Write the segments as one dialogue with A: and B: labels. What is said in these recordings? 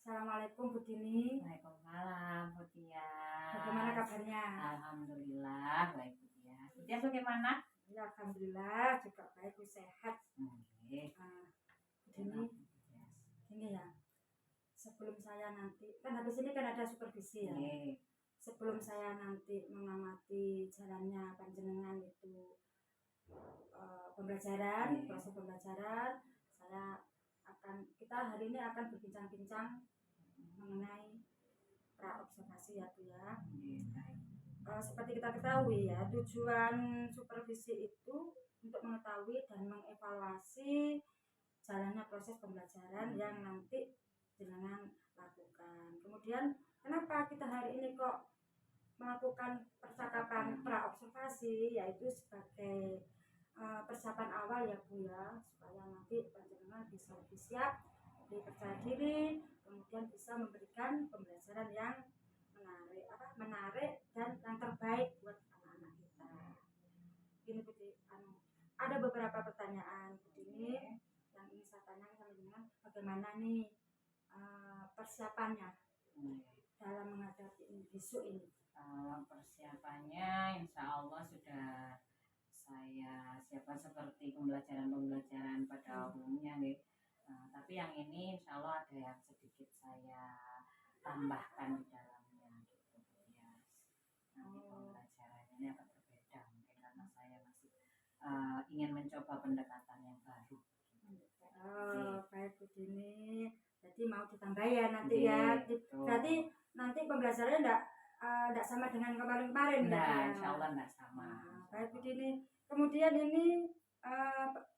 A: Assalamualaikum Bu Dini.
B: Waalaikumsalam, Bu Tias.
A: Bagaimana kabarnya?
B: Alhamdulillah baik, Bu Tias. Bu Tias bagaimana?
A: Ya, alhamdulillah juga baik, sehat.
B: Oke.
A: Bu Dini, gini ya. Sebelum saya nanti, kan habis ini kan ada supervisi ya. Sebelum saya nanti mengamati jalannya panjenengan itu pembelajaran, proses pembelajaran, kita hari ini akan berbincang-bincang mengenai praobservasi ya Bu ya. Seperti kita ketahui ya, tujuan supervisi itu untuk mengetahui dan mengevaluasi jalannya proses pembelajaran yang nanti jenengan lakukan. Kemudian kenapa kita hari ini kok melakukan percakapan praobservasi, yaitu sebagai persiapan awal ya Bu ya, supaya nanti panjenengan bisa lebih siap, lebih percaya diri, kemudian bisa memberikan pembelajaran yang menarik dan yang terbaik buat anak-anak kita. Ini Bu Dini, ada beberapa pertanyaan Bu Dini yang ingin saya tanyakan sama jenengan, bagaimana nih persiapannya dalam menghadapi besok ini?
B: Persiapannya insya Allah sudah saya siapkan seperti pembelajaran pada umumnya nih. Tapi yang ini insya Allah ada yang sedikit saya tambahkan di dalamnya gitu ya. Nanti pembelajarannya ini akan berbeda mungkin karena saya masih ingin mencoba pendekatan yang baru.
A: Baik Bu Dini. Jadi mau ditambah ya nanti ya. Berarti nanti pembelajarannya enggak sama dengan kemarin-kemarin
B: ya? Insya Allah enggak sama.
A: Baik Bu Dini. Kemudian ini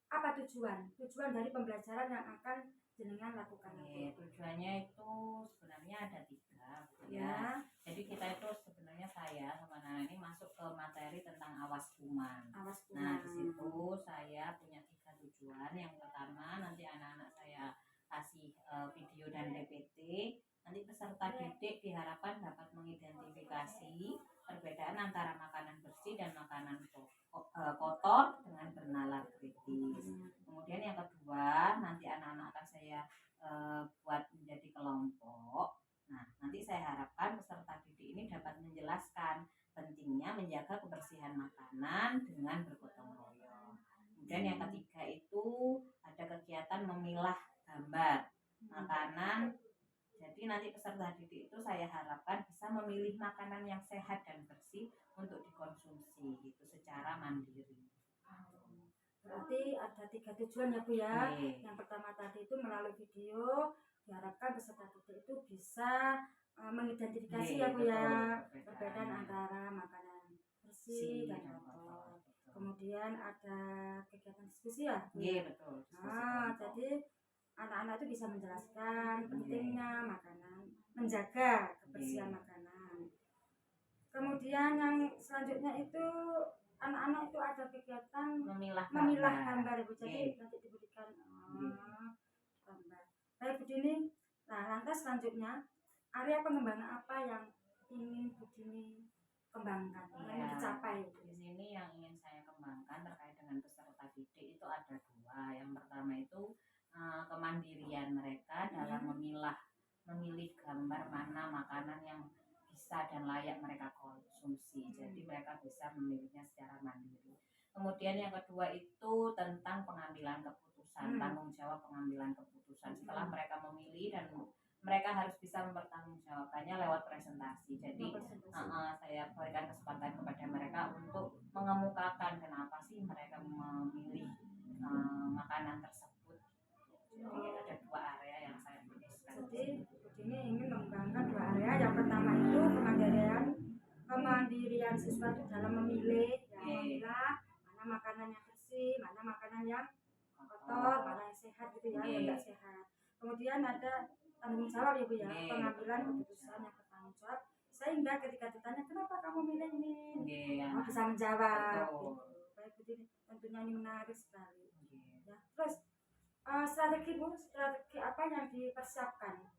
A: apa tujuan dari pembelajaran yang akan jenengan lakukan?
B: Tujuannya itu sebenarnya ada 3 ya. Jadi kita itu sebenarnya saya sama Nana ini masuk ke materi tentang awas kuman. Nah di situ saya punya 3 tujuan. Yang pertama nanti anak-anak saya kasih video dan PPT. Nanti peserta didik diharapkan dapat mengidentifikasi perbedaan antara makanan bersih dan makanan kotor dengan bernalar kritis. Kemudian yang kedua, nanti anak-anak akan saya buat menjadi kelompok. Nah, nanti saya harapkan peserta didik ini dapat menjelaskan pentingnya menjaga kebersihan makanan dengan bergotong royong. Kemudian yang ketiga itu ada kegiatan memilah gambar makanan. Jadi nanti peserta didik itu saya harapkan bisa memilih makanan yang sehat dan bersih untuk dikonsumsi gitu secara mandiri.
A: Berarti ada 3 tujuan ya Bu ya. Yang pertama tadi itu melalui video diharapkan peserta didik itu bisa mengidentifikasi ya Bu ya perbedaan antara makanan bersih dan kotor. Kemudian ada kegiatan diskusi ya Bu.
B: Betul.
A: Jadi anak-anak itu bisa menjelaskan pentingnya makanan, menjaga kebersihan makanan. Kemudian yang selanjutnya itu anak-anak itu ada kegiatan memilah gambar Bu. Jadi nanti diberikan gambar. Baik Bu Dini. Nah, lantas selanjutnya area pengembangan apa yang ingin Bu Dini kembangkan, yang dicapai?
B: Di sini yang ingin saya kembangkan terkait dengan peserta didik itu ada 2. Yang pertama itu kemandirian mereka dalam memilih gambar mana makanan yang bisa dan layak mereka konsumsi. Jadi mereka bisa memilihnya secara mandiri. Kemudian yang kedua itu tentang pengambilan keputusan, tanggung jawab pengambilan keputusan. Setelah mereka memilih dan mereka harus bisa mempertanggungjawabkannya lewat presentasi. Jadi saya berikan kesempatan kepada mereka untuk mengemukakan kenapa sih mereka memilih makanan tersebut. Jadi ada 2 area yang saya fokuskan.
A: Jadi ini ingin mengembangkan 2 area. Yang pertama itu kemandirian siswa itu dalam memilih, memilah mana makanan yang bersih, mana makanan yang kotor, mana yang sehat gitu ya, yang enggak sehat. Kemudian ada tanggung jawab ya Bu ya, pengambilan keputusan yang bertanggung jawab, sehingga ketika ditanya kenapa kamu milih ini, bisa menjawab. Baik Bu, tentunya ini menarik sekali. Ya, terus strategi apa yang dipersiapkan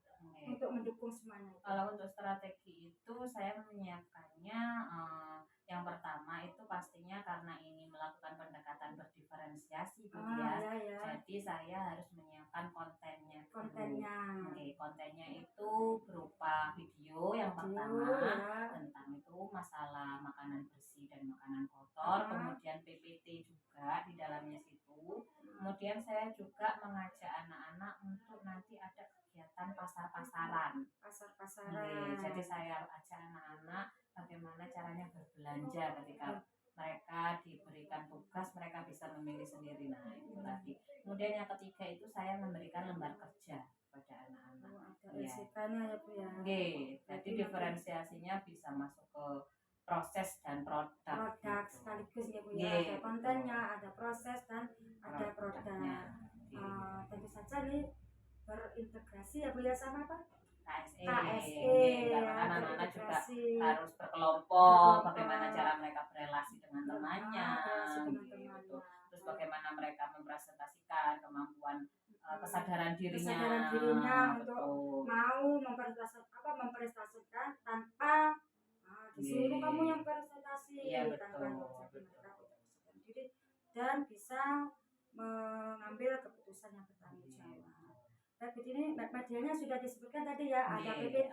A: untuk mendukung semuanya?
B: Kalau untuk strategi itu saya menyiapkannya yang pertama itu pastinya karena ini melakukan pendekatan berdiferensiasi Bu ya. Jadi saya harus menyiapkan kontennya
A: kontennya.
B: Oke, kontennya itu berupa video yang pertama
A: ya.
B: tentang itu masalah makanan bersih dan makanan kotor, kemudian PPT juga di dalamnya situ. Kemudian saya juga mengajak anak-anak untuk nanti ada kegiatan pasar-pasaran. Jadi saya ajak anak-anak bagaimana caranya berbelanja ketika mereka diberikan tugas, mereka bisa memilih sendiri. Nah, itu tadi. Kemudian yang ketiga itu saya memberikan lembar kerja kepada anak-anak.
A: Ya, Bu ya.
B: Jadi diferensiasinya bisa masuk ke proses dan produk gitu.
A: Sekaligus ya Bu ya. Ada kontennya, ada proses dan ada produknya. Tentu saja nih berintegrasi ya Bu ya sama apa? KSE.
B: Karena anak-anak juga harus berkelompok, bagaimana cara mereka berelasi dengan temannya, gitu. Terus bagaimana mereka mempresentasikan kemampuan kesadaran dirinya
A: untuk mau mempresentasikan tanpa disuruh kamu yang presentasi, dan bisa mengambil keputusan yang bertanggung jawab. Nah, begini materialnya sudah disebutkan tadi ya, ada PPT,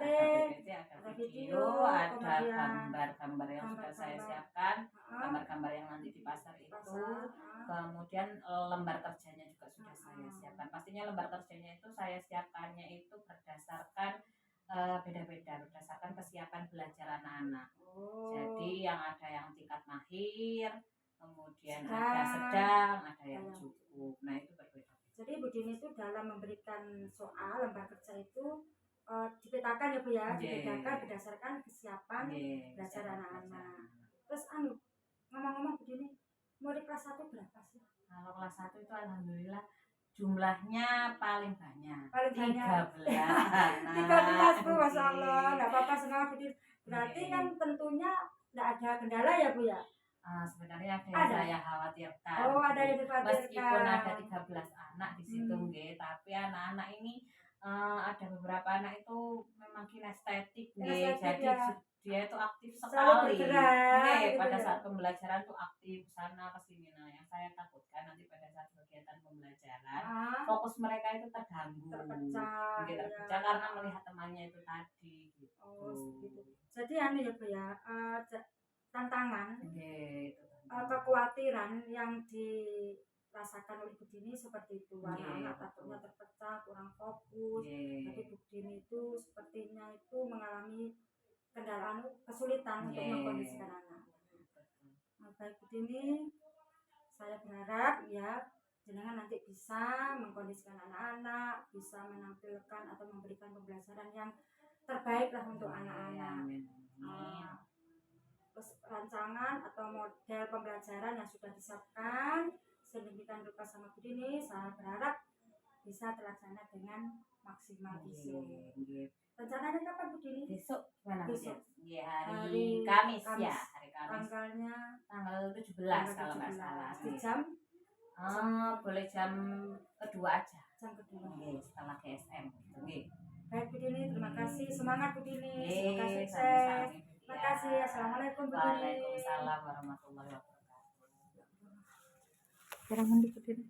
B: ada video, ada gambar-gambar yang sudah saya siapkan, gambar-gambar yang nanti di pasar itu, kemudian lembar kerjanya juga sudah saya siapkan. Pastinya lembar kerjanya itu saya siapkannya itu berdasarkan beda-beda, berdasarkan kesiapan belajar anak-anak. Jadi yang ada yang tingkat mahir, kemudian ada sedang, ada yang cukup. Nah, itu berbeda.
A: Jadi Bu Dini itu dalam memberikan soal lembar kerja itu dipetakan ya Bu ya, dibedakan berdasarkan kesiapan belajar anak-anak. Terus ngomong-ngomong Bu Dini, murid kelas 1 berapa sih?
B: Kalau kelas 1 itu alhamdulillah jumlahnya paling banyak.
A: 13.
B: 13
A: Bu, Masya Allah, nggak apa-apa senang Bu Dini. Berarti kan tentunya nggak ada kendala ya Bu ya?
B: Sebenarnya ada yang saya khawatirkan.
A: Ada yang dikhawatirkan.
B: Meskipun ada 13 anak di situ, tapi anak-anak ini ada beberapa anak itu memang kinestetik, jadi dia itu aktif sekali. Pada saat pembelajaran tuh aktif sana kesini. Nah, yang saya takutkan nanti pada saat kegiatan pembelajaran fokus mereka itu terpecah karena melihat temannya itu tadi. Gitu.
A: Jadi ya Bu ya. Tantangan, kekhawatiran yang dirasakan oleh Bu Dini seperti itu, anak-anak takutnya terpecah, kurang fokus. Tapi Bu Dini itu sepertinya itu mengalami kendala kesulitan untuk mengkondisikan anak. Baik Bu Dini, saya berharap ya jenengan nanti bisa mengkondisikan anak-anak, bisa menampilkan atau memberikan pembelajaran yang terbaik lah untuk anak-anak. Terus rancangan atau model pembelajaran yang sudah disiapkan sedemikian rupa sama Bu Dini, saya berharap bisa terlaksana dengan maksimal besok. Rencananya kapan Bu Dini?
B: Besok gimana?
A: Besok.
B: Hari Kamis ya, hari Kamis. Tanggal 17 kalau nggak salah.
A: Di jam?
B: Boleh jam kedua aja.
A: Jam kedua.
B: Setelah GSM.
A: Baik Bu Dini, terima kasih. Semangat Bu Dini. Semoga sukses. Terima kasih. Assalamualaikum Bu Dini.
B: Waalaikumsalam warahmatullahi wabarakatuh.
A: Kurang mandi Bu Dini.